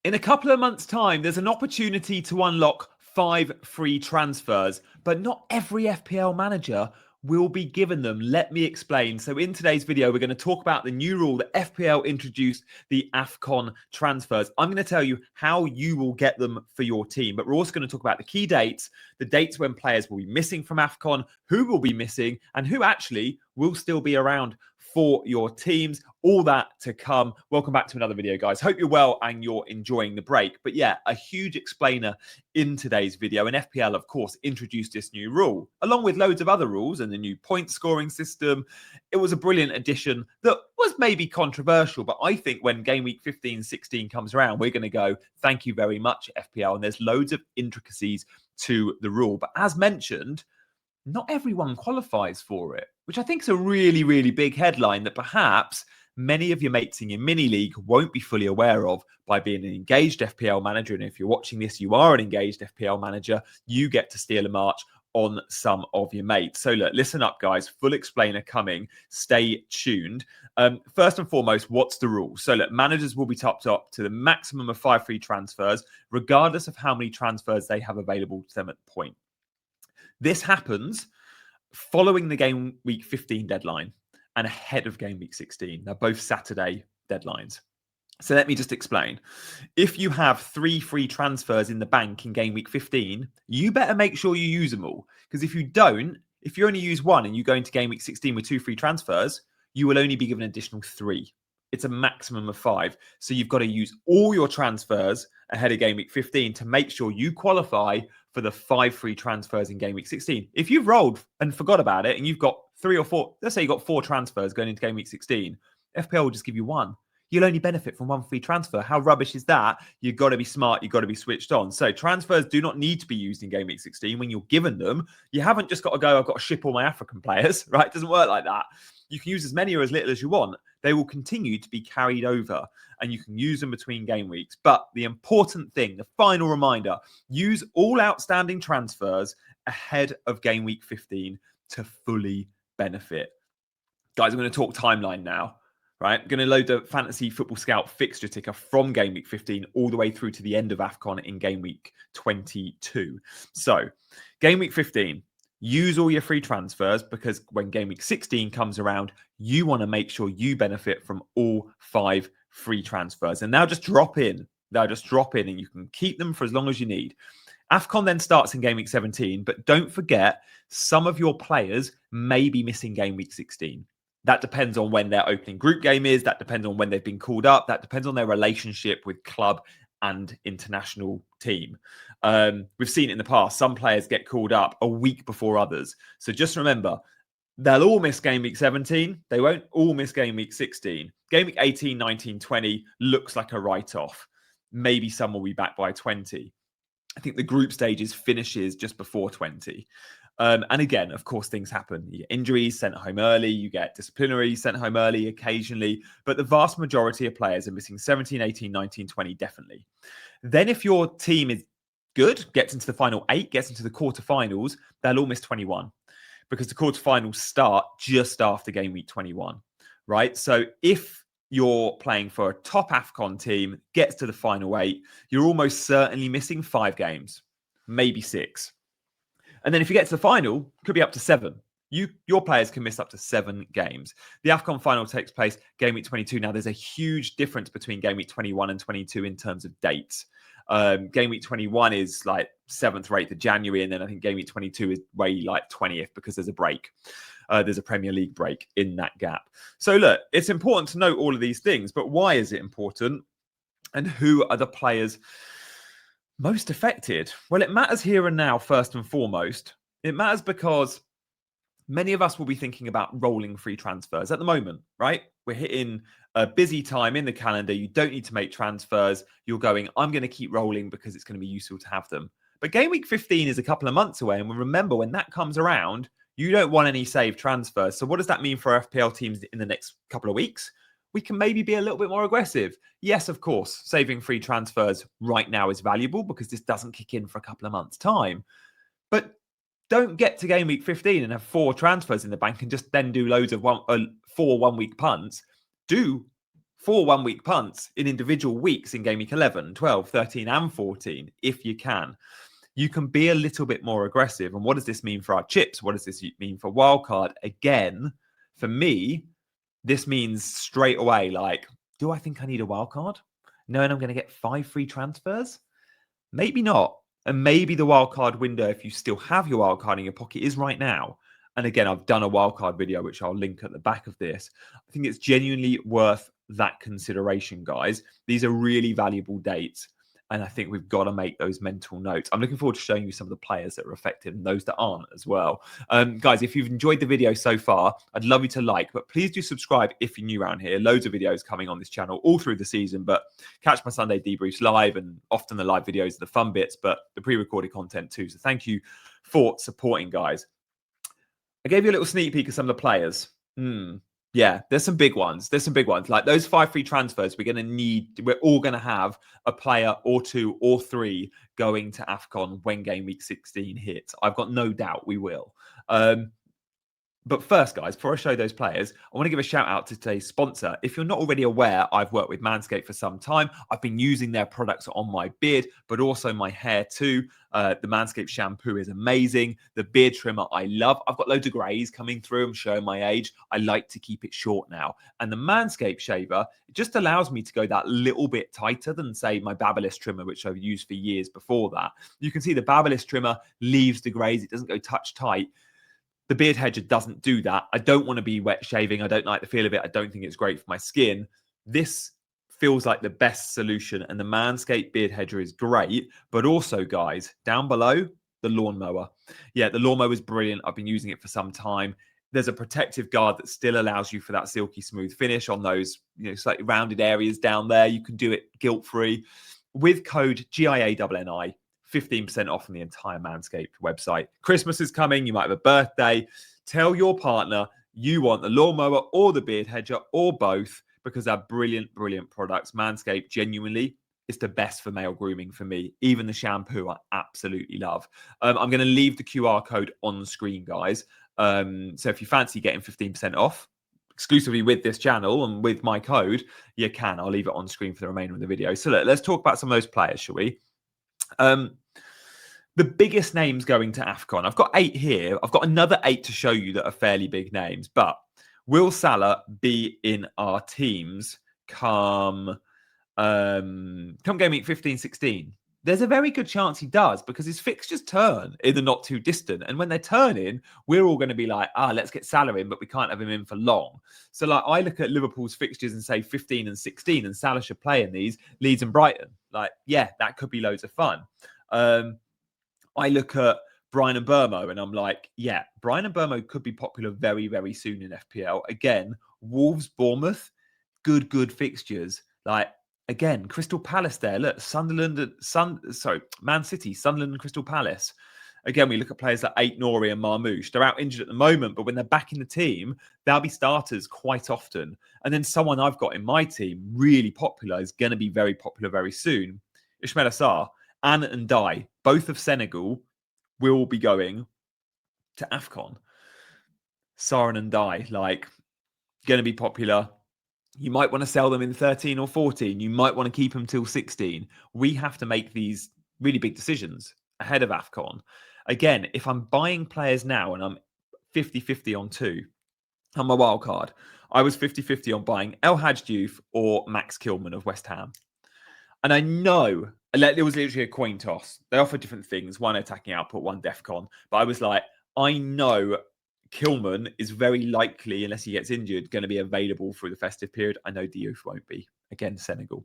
In a couple of months' time, there's an opportunity to unlock 5 free transfers, but not every FPL manager will be given them. Let me explain. So in today's video, we're going to talk about the new rule that FPL introduced, the AFCON transfers. I'm going to tell you how you will get them for your team, but we're also going to talk about the key dates, the dates when players will be missing from AFCON, who will be missing, and who actually will still be around for your teams. All that to come. Welcome back to another video, guys. Hope you're well and you're enjoying the break. But yeah, a huge explainer in today's video. And FPL, of course, introduced this new rule, along with loads of other rules and the new point scoring system. It was a brilliant addition that was maybe controversial, but I think when game week 15-16 comes around, we're going to go, thank you very much, FPL. And there's loads of intricacies to the rule. But as mentioned, not everyone qualifies for it, which I think is a really, really big headline that perhaps many of your mates in your mini league won't be fully aware of by being an engaged FPL manager. And if you're watching this, you are an engaged FPL manager, you get to steal a march on some of your mates. So look, listen up, guys. Full explainer coming. Stay tuned. First and foremost, what's the rule? So look, managers will be topped up to the maximum of 5 free transfers, regardless of how many transfers they have available to them at the point. This happens following the game week 15 deadline and ahead of game week 16. They're both Saturday deadlines. So let me just explain. If you have 3 free transfers in the bank in game week 15, you better make sure you use them all. Because if you don't, if you only use one and you go into game week 16 with 2 free transfers, you will only be given an additional 3. It's a maximum of 5. So you've got to use all your transfers ahead of game week 15 to make sure you qualify for the 5 free transfers in game week 16. If you've rolled and forgot about it and you've got 3 or 4, let's say you've got 4 transfers going into game week 16, FPL will just give you 1. You'll only benefit from 1 free transfer. How rubbish is that? You've got to be smart. You've got to be switched on. So transfers do not need to be used in game week 16. When you're given them, you haven't just got to go, I've got to ship all my African players, right? It doesn't work like that. You can use as many or as little as you want. They will continue to be carried over and you can use them between game weeks. But the important thing, the final reminder, use all outstanding transfers ahead of game week 15 to fully benefit. Guys, I'm going to talk timeline now, right? I'm going to load the Fantasy Football Scout fixture ticker from game week 15 all the way through to the end of AFCON in game week 22. So game week 15, use all your free transfers because when game week 16 comes around, you want to make sure you benefit from all 5 free transfers. And now just drop in. Now just drop in and you can keep them for as long as you need. AFCON then starts in game week 17, but don't forget some of your players may be missing game week 16. That depends on when their opening group game is. That depends on when they've been called up. That depends on their relationship with club and international team. We've seen it in the past. Some players get called up a week before others. So just remember, they'll all miss game week 17. They won't all miss game week 16. Game week 18, 19, 20 looks like a write-off. Maybe some will be back by 20. I think the group stages finishes just before 20. And again, of course, things happen. You get injuries sent home early. You get disciplinary sent home early occasionally. But the vast majority of players are missing 17, 18, 19, 20, definitely. Then if your team is good, gets into the final 8, gets into the quarterfinals, they'll all miss 21 because the quarterfinals start just after game week 21, right? So if you're playing for a top AFCON team, gets to the final 8, you're almost certainly missing 5 games, maybe 6. And then if you get to the final, it could be up to 7. Your players can miss up to 7 games. The AFCON final takes place game week 22. Now, there's a huge difference between game week 21 and 22 in terms of dates. Game week 21 is like 7th or 8th of January. And then I think game week 22 is way like 20th because there's a break. There's a Premier League break in that gap. So look, it's important to note all of these things. But why is it important? And who are the players most affected? Well, it matters here and now, first and foremost. It matters because many of us will be thinking about rolling free transfers at the moment, right? We're hitting a busy time in the calendar. You don't need to make transfers. You're going, I'm going to keep rolling because it's going to be useful to have them. But game week 15 is a couple of months away. And remember, when that comes around, you don't want any saved transfers. So what does that mean for FPL teams in the next couple of weeks? We can maybe be a little bit more aggressive. Yes, of course, saving free transfers right now is valuable because this doesn't kick in for a couple of months' time. But don't get to game week 15 and have 4 transfers in the bank and just then do loads of 4 one-week punts. Do 4 1-week punts in individual weeks in game week 11, 12, 13, and 14, if you can. You can be a little bit more aggressive. And what does this mean for our chips? What does this mean for wildcard? Again, for me, this means straight away, like, do I think I need a wildcard? Knowing I'm going to get 5 free transfers? Maybe not. And maybe the wildcard window, if you still have your wildcard in your pocket, is right now. And again, I've done a wildcard video, which I'll link at the back of this. I think it's genuinely worth that consideration, guys. These are really valuable dates. And I think we've got to make those mental notes. I'm looking forward to showing you some of the players that are affected and those that aren't as well. Guys, if you've enjoyed the video so far, I'd love you to like, but please do subscribe if you're new around here. Loads of videos coming on this channel all through the season, but catch my Sunday debriefs live, and often the live videos are the fun bits, but the pre-recorded content too. So thank you for supporting, guys. I gave you a little sneak peek of some of the players. Yeah, there's some big ones. There's some big ones. Like those 5 free transfers, we're all going to have a player or 2 or 3 going to AFCON when game week 16 hits. I've got no doubt we will. But first, guys, before I show those players, I want to give a shout out to today's sponsor. If you're not already aware, I've worked with Manscaped for some time. I've been using their products on my beard, but also my hair too. The Manscaped shampoo is amazing. The beard trimmer I love. I've got loads of greys coming through. I'm showing my age. I like to keep it short now. And the Manscaped shaver, it just allows me to go that little bit tighter than, say, my Babyliss trimmer, which I've used for years before that. You can see the Babyliss trimmer leaves the greys. It doesn't go touch tight. The beard hedger doesn't do that. I don't want to be wet shaving. I don't like the feel of it. I don't think it's great for my skin. This feels like the best solution, and the Manscaped beard hedger is great. But also, guys, down below, the lawnmower. Yeah, the lawnmower is brilliant. I've been using it for some time. There's a protective guard that still allows you for that silky smooth finish on those, slightly rounded areas down there. You can do it guilt-free. With code GIANNI, 15% off on the entire Manscaped website. Christmas is coming. You might have a birthday. Tell your partner you want the lawnmower or the beard hedger or both, because they're brilliant, brilliant products. Manscaped genuinely is the best for male grooming for me. Even the shampoo I absolutely love. I'm going to leave the QR code on the screen, guys. So if you fancy getting 15% off, exclusively with this channel and with my code, you can. I'll leave it on screen for the remainder of the video. So let's talk about some of those players, shall we? The biggest names going to AFCON. I've got 8 here. I've got another 8 to show you that are fairly big names. But will Salah be in our teams come game week 15, 16? There's a very good chance he does, because his fixtures turn in the not too distant. And when they're turning, we're all going to be like, let's get Salah in, but we can't have him in for long. So like, I look at Liverpool's fixtures and say 15 and 16, and Salah should play in these, Leeds and Brighton. Like, yeah, that could be loads of fun. I look at Brian and Burmo and I'm like, yeah, Brian and Burmo could be popular very, very soon in FPL. Again, Wolves, Bournemouth, good fixtures. Like, again, Crystal Palace there. Look, Man City, Sunderland and Crystal Palace. Again, we look at players like Ait-Nouri and Marmoush. They're out injured at the moment, but when they're back in the team, they'll be starters quite often. And then someone I've got in my team, really popular, is going to be very popular very soon. Ismaila Sarr, Anne and Dai, both of Senegal, will be going to AFCON. Sarr and Dai, like, going to be popular. You might want to sell them in 13 or 14. You might want to keep them till 16. We have to make these really big decisions ahead of AFCON. Again, if I'm buying players now and I'm 50-50 on 2, on my wild card, I was 50-50 on buying El Hadj Diouf or Max Kilman of West Ham. And I know it was literally a coin toss. They offer different things, one attacking output, one defcon. But I was like, I know Kilman is very likely, unless he gets injured, going to be available through the festive period. I know Diouf won't be. Again, Senegal.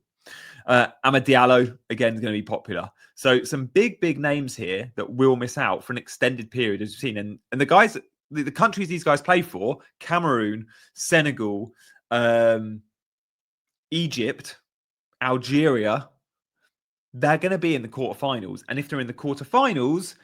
Amad Diallo, again, is going to be popular. So some big names here that will miss out for an extended period, as you've seen. And the guys, the countries these guys play for, Cameroon, Senegal, Egypt, Algeria, they're going to be in the quarterfinals. And if they're in the quarterfinals,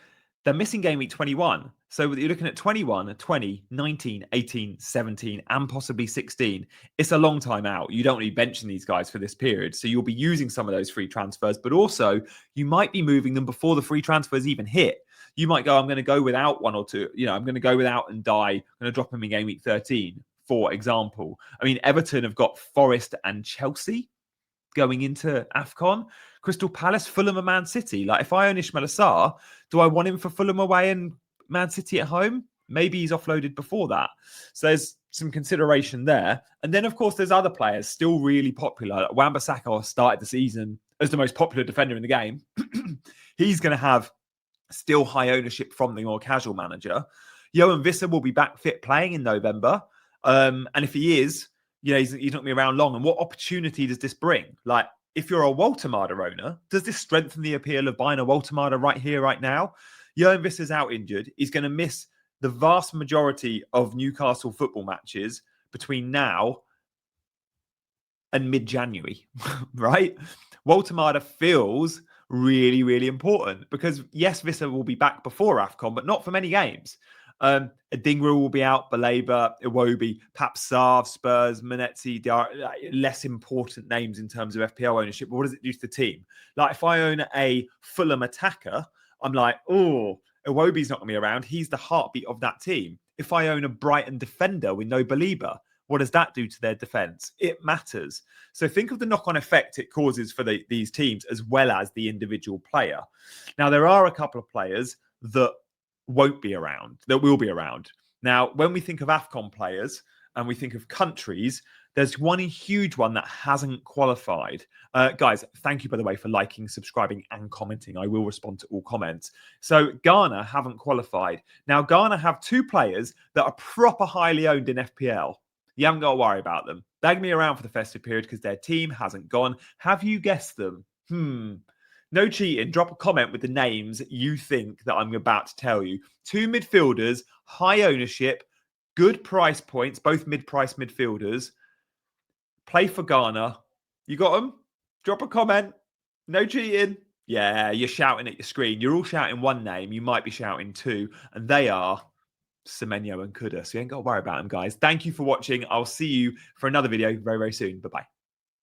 they're missing game week 21. So you're looking at 21, 20, 19, 18, 17, and possibly 16. It's a long time out. You don't really benching these guys for this period. So you'll be using some of those free transfers, but also you might be moving them before the free transfers even hit. You might go, I'm going to go without one or two. I'm going to go without and die. I'm going to drop him in game week 13. for example. I mean, Everton have got Forest and Chelsea going into AFCON. Crystal Palace, Fulham and Man City. Like, if I own Ismail Assar, do I want him for Fulham away and Man City at home? Maybe he's offloaded before that. So there's some consideration there. And then, of course, there's other players still really popular. Like Wan-Bissaka started the season as the most popular defender in the game. He's going to have still high ownership from the more casual manager. Johan Visser will be back fit playing in November. And if he is, he's not going to be around long. And what opportunity does this bring? Like, if you're a Woltemade owner, does this strengthen the appeal of buying a Woltemade right here, right now? Johan Visser's out injured. He's going to miss the vast majority of Newcastle football matches between now and mid-January, right? Woltemade feels really, really important because, yes, Visser will be back before AFCON, but not for many games. Adingra will be out, Baleba, Iwobi, perhaps Sarv, Spurs, Manetzi, less important names in terms of FPL ownership. But what does it do to the team? Like, if I own a Fulham attacker, I'm like, oh, Iwobi's not going to be around. He's the heartbeat of that team. If I own a Brighton defender with no Baleba, what does that do to their defense? It matters. So think of the knock-on effect it causes for these teams as well as the individual player. Now, there are a couple of players that won't be around, that will be around. Now, when we think of AFCON players and we think of countries, there's one huge one that hasn't qualified. Guys, thank you, by the way, for liking, subscribing, and commenting. I will respond to all comments. So Ghana haven't qualified. Now, Ghana have two players that are proper highly owned in FPL. You haven't got to worry about them. Bag me around for the festive period because their team hasn't gone. Have you guessed them? No cheating. Drop a comment with the names you think that I'm about to tell you. Two midfielders, high ownership, good price points, both mid-price midfielders. Play for Ghana. You got them? Drop a comment. No cheating. Yeah, you're shouting at your screen. You're all shouting one name. You might be shouting two. And they are Semenyo and Kudus. So you ain't got to worry about them, guys. Thank you for watching. I'll see you for another video very, very soon. Bye-bye.